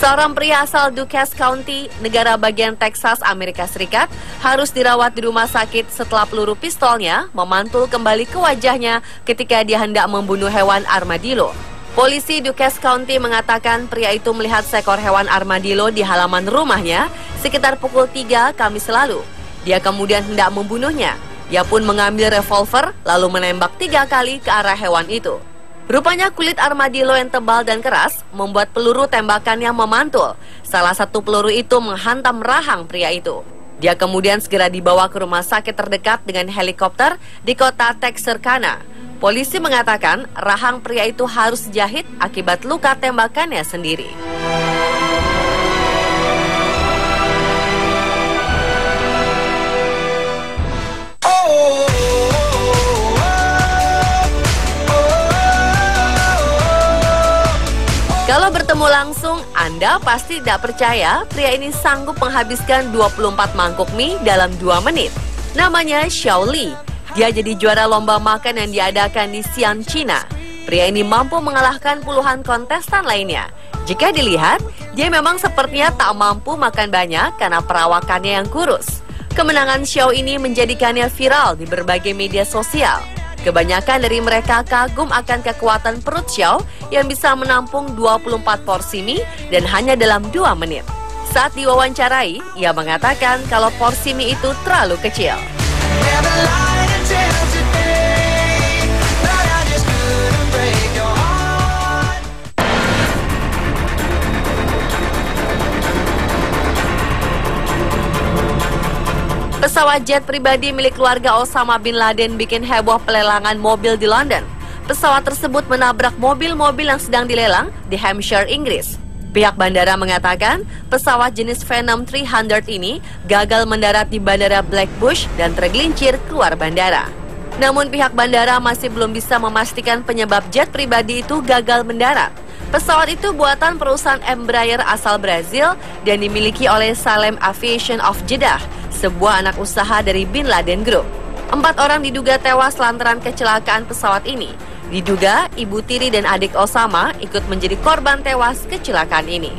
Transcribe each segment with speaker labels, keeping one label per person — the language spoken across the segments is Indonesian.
Speaker 1: Seorang pria asal Dukes County, negara bagian Texas, Amerika Serikat, harus dirawat di rumah sakit setelah peluru pistolnya memantul kembali ke wajahnya ketika dia hendak membunuh hewan armadillo. Polisi Dukes County mengatakan pria itu melihat seekor hewan armadillo di halaman rumahnya sekitar pukul 3 Kamis lalu. Dia kemudian hendak membunuhnya. Dia pun mengambil revolver lalu menembak 3 kali ke arah hewan itu. Rupanya kulit armadillo yang tebal dan keras membuat peluru tembakannya memantul. Salah satu peluru itu menghantam rahang pria itu. Dia kemudian segera dibawa ke rumah sakit terdekat dengan helikopter di kota Texarkana. Polisi mengatakan rahang pria itu harus dijahit akibat luka tembakannya sendiri. Kalau bertemu langsung, Anda pasti tidak percaya pria ini sanggup menghabiskan 24 mangkuk mie dalam 2 menit. Namanya Xiao Li. Dia jadi juara lomba makan yang diadakan di Xi'an, China. Pria ini mampu mengalahkan puluhan kontestan lainnya. Jika dilihat, dia memang sepertinya tak mampu makan banyak karena perawakannya yang kurus. Kemenangan Xiao ini menjadikannya viral di berbagai media sosial. Kebanyakan dari mereka kagum akan kekuatan perut Xiao yang bisa menampung 24 porsi mie dan hanya dalam 2 menit. Saat diwawancarai, ia mengatakan kalau porsi mie itu terlalu kecil. Pesawat jet pribadi milik keluarga Osama bin Laden bikin heboh pelelangan mobil di London. Pesawat tersebut menabrak mobil-mobil yang sedang dilelang di Hampshire, Inggris. Pihak bandara mengatakan pesawat jenis Phenom 300 ini gagal mendarat di Bandara Blackbush dan tergelincir keluar bandara. Namun pihak bandara masih belum bisa memastikan penyebab jet pribadi itu gagal mendarat. Pesawat itu buatan perusahaan Embraer asal Brazil dan dimiliki oleh Salem Aviation of Jeddah, sebuah anak usaha dari Bin Laden Group. 4 orang diduga tewas lantaran kecelakaan pesawat ini. Diduga ibu tiri dan adik Osama ikut menjadi korban tewas kecelakaan ini.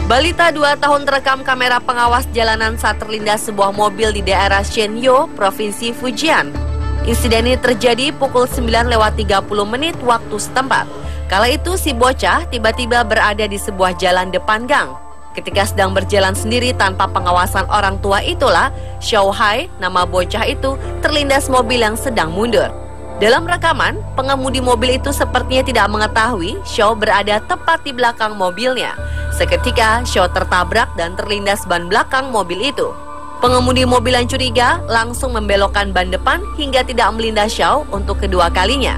Speaker 1: Balita 2 tahun terekam kamera pengawas jalanan saat terlindas sebuah mobil di daerah Shenyang, Provinsi Fujian. Insiden ini terjadi pukul 9:30 waktu setempat. Kala itu si bocah tiba-tiba berada di sebuah jalan depan gang. Ketika sedang berjalan sendiri tanpa pengawasan orang tua itulah, Xiao Hai, nama bocah itu, terlindas mobil yang sedang mundur. Dalam rekaman, pengemudi mobil itu sepertinya tidak mengetahui Xiao berada tepat di belakang mobilnya. Seketika, Xiao tertabrak dan terlindas ban belakang mobil itu. Pengemudi mobil yang curiga langsung membelokkan ban depan hingga tidak melindas Xiao untuk kedua kalinya.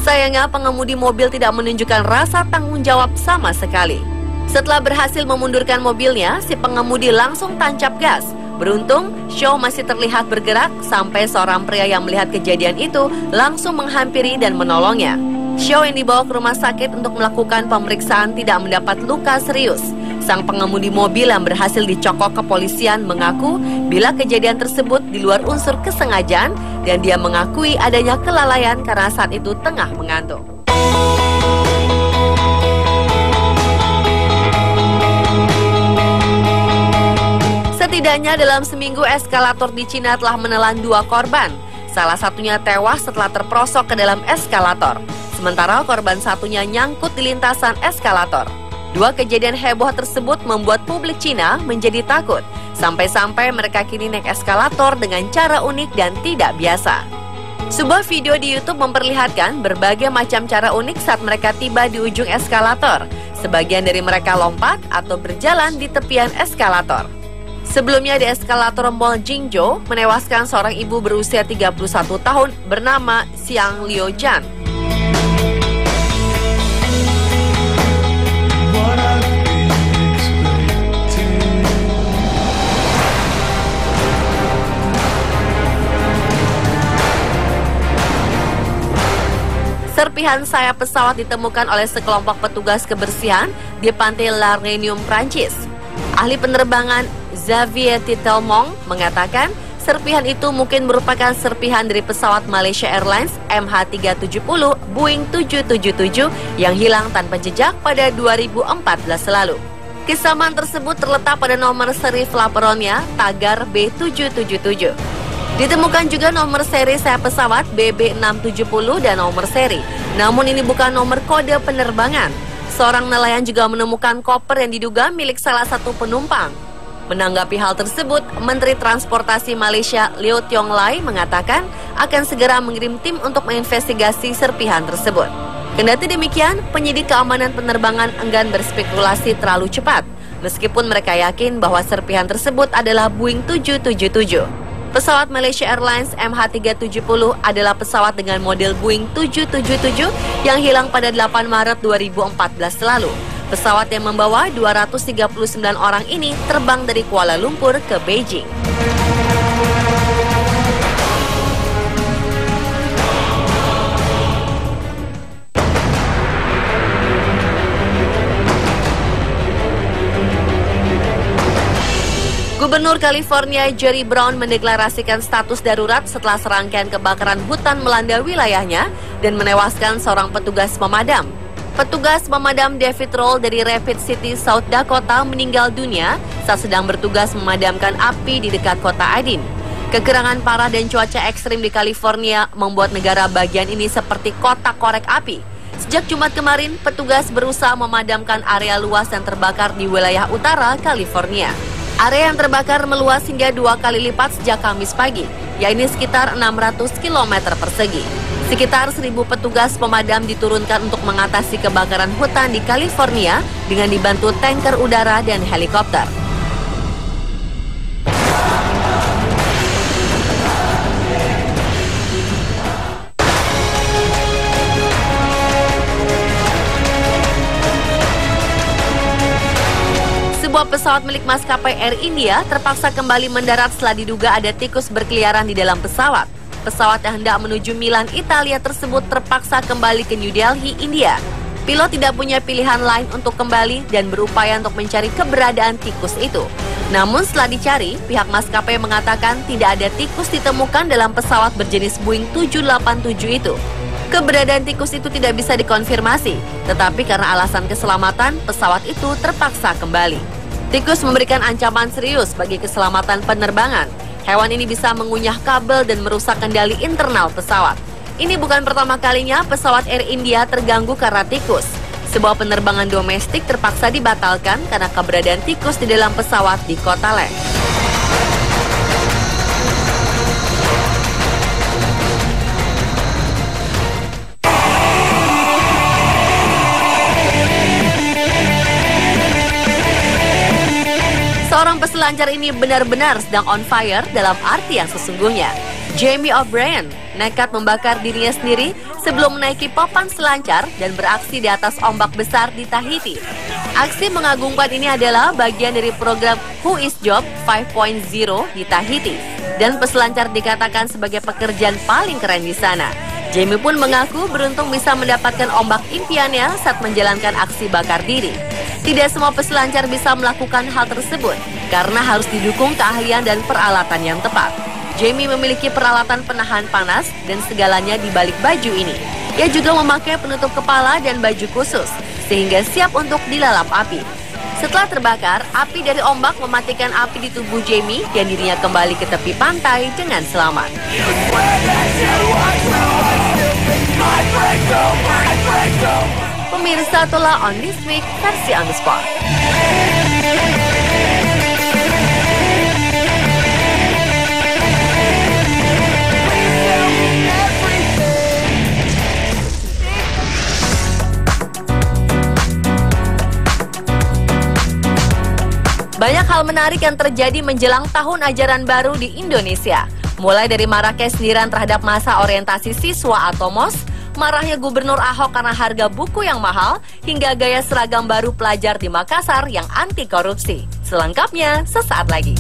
Speaker 1: Sayangnya, pengemudi mobil tidak menunjukkan rasa tanggung jawab sama sekali. Setelah berhasil memundurkan mobilnya, si pengemudi langsung tancap gas. Beruntung, Xiao masih terlihat bergerak sampai seorang pria yang melihat kejadian itu langsung menghampiri dan menolongnya. Xiao yang dibawa ke rumah sakit untuk melakukan pemeriksaan tidak mendapat luka serius. Sang pengemudi mobil yang berhasil dicokok kepolisian mengaku bila kejadian tersebut di luar unsur kesengajaan dan dia mengakui adanya kelalaian karena saat itu tengah mengantuk. Setidaknya dalam seminggu eskalator di Cina telah menelan 2 korban. Salah satunya tewas setelah terperosok ke dalam eskalator. Sementara korban satunya nyangkut di lintasan eskalator. 2 kejadian heboh tersebut membuat publik Cina menjadi takut. Sampai-sampai mereka kini naik eskalator dengan cara unik dan tidak biasa. Sebuah video di YouTube memperlihatkan berbagai macam cara unik saat mereka tiba di ujung eskalator. Sebagian dari mereka lompat atau berjalan di tepian eskalator. Sebelumnya di eskalator Mall Jingzhou menewaskan seorang ibu berusia 31 tahun bernama Xiang Liujian. Serpihan sayap pesawat ditemukan oleh sekelompok petugas kebersihan di pantai La Réunion, Prancis. Ahli penerbangan Xavier Titelmong mengatakan serpihan itu mungkin merupakan serpihan dari pesawat Malaysia Airlines MH370 Boeing 777 yang hilang tanpa jejak pada 2014 lalu. Kesamaan tersebut terletak pada nomor seri flaperonnya Tagar B777. Ditemukan juga nomor seri sayap pesawat BB670 dan nomor seri, namun ini bukan nomor kode penerbangan. Seorang nelayan juga menemukan koper yang diduga milik salah satu penumpang. Menanggapi hal tersebut, Menteri Transportasi Malaysia Liew Tiong Lai mengatakan akan segera mengirim tim untuk menginvestigasi serpihan tersebut. Kendati demikian, penyidik keamanan penerbangan enggan berspekulasi terlalu cepat, meskipun mereka yakin bahwa serpihan tersebut adalah Boeing 777. Pesawat Malaysia Airlines MH370 adalah pesawat dengan model Boeing 777 yang hilang pada 8 Maret 2014 lalu. Pesawat yang membawa 239 orang ini terbang dari Kuala Lumpur ke Beijing. Gubernur California Jerry Brown mendeklarasikan status darurat setelah serangkaian kebakaran hutan melanda wilayahnya dan menewaskan seorang petugas pemadam. Petugas pemadam David Roll dari Rapid City, South Dakota meninggal dunia saat sedang bertugas memadamkan api di dekat kota Aydin. Kekurangan parah dan cuaca ekstrim di California membuat negara bagian ini seperti kotak korek api. Sejak Jumat kemarin, petugas berusaha memadamkan area luas yang terbakar di wilayah utara California. Area yang terbakar meluas hingga 2 kali lipat sejak Kamis pagi, yaitu sekitar 600 km persegi. Sekitar 1.000 petugas pemadam diturunkan untuk mengatasi kebakaran hutan di California dengan dibantu tanker udara dan helikopter. Sebuah pesawat milik maskapai Air India terpaksa kembali mendarat setelah diduga ada tikus berkeliaran di dalam pesawat. Pesawat yang hendak menuju Milan, Italia tersebut terpaksa kembali ke New Delhi, India. Pilot tidak punya pilihan lain untuk kembali dan berupaya untuk mencari keberadaan tikus itu. Namun setelah dicari, pihak maskapai mengatakan tidak ada tikus ditemukan dalam pesawat berjenis Boeing 787 itu. Keberadaan tikus itu tidak bisa dikonfirmasi, tetapi karena alasan keselamatan, pesawat itu terpaksa kembali. Tikus memberikan ancaman serius bagi keselamatan penerbangan. Hewan ini bisa mengunyah kabel dan merusak kendali internal pesawat. Ini bukan pertama kalinya pesawat Air India terganggu karena tikus. Sebuah penerbangan domestik terpaksa dibatalkan karena keberadaan tikus di dalam pesawat di kota Leh. Seorang peselancar ini benar-benar sedang on fire dalam arti yang sesungguhnya. Jamie O'Brien nekat membakar dirinya sendiri sebelum menaiki papan selancar dan beraksi di atas ombak besar di Tahiti. Aksi mengagumkan ini adalah bagian dari program Who is Job 5.0 di Tahiti, dan peselancar dikatakan sebagai pekerjaan paling keren di sana. Jamie pun mengaku beruntung bisa mendapatkan ombak impiannya saat menjalankan aksi bakar diri. Tidak semua peselancar bisa melakukan hal tersebut karena harus didukung keahlian dan peralatan yang tepat. Jamie memiliki peralatan penahan panas dan segalanya di balik baju ini. Ia juga memakai penutup kepala dan baju khusus sehingga siap untuk dilalap api. Setelah terbakar, api dari ombak mematikan api di tubuh Jamie dan dirinya kembali ke tepi pantai dengan selamat. Pemirsa, itulah On This Week versi On The Spot. Banyak hal menarik yang terjadi menjelang tahun ajaran baru di Indonesia. Mulai dari maraknya sindiran terhadap masa orientasi siswa atau MOS, marahnya Gubernur Ahok karena harga buku yang mahal, hingga gaya seragam baru pelajar di Makassar yang anti korupsi. Selengkapnya sesaat lagi.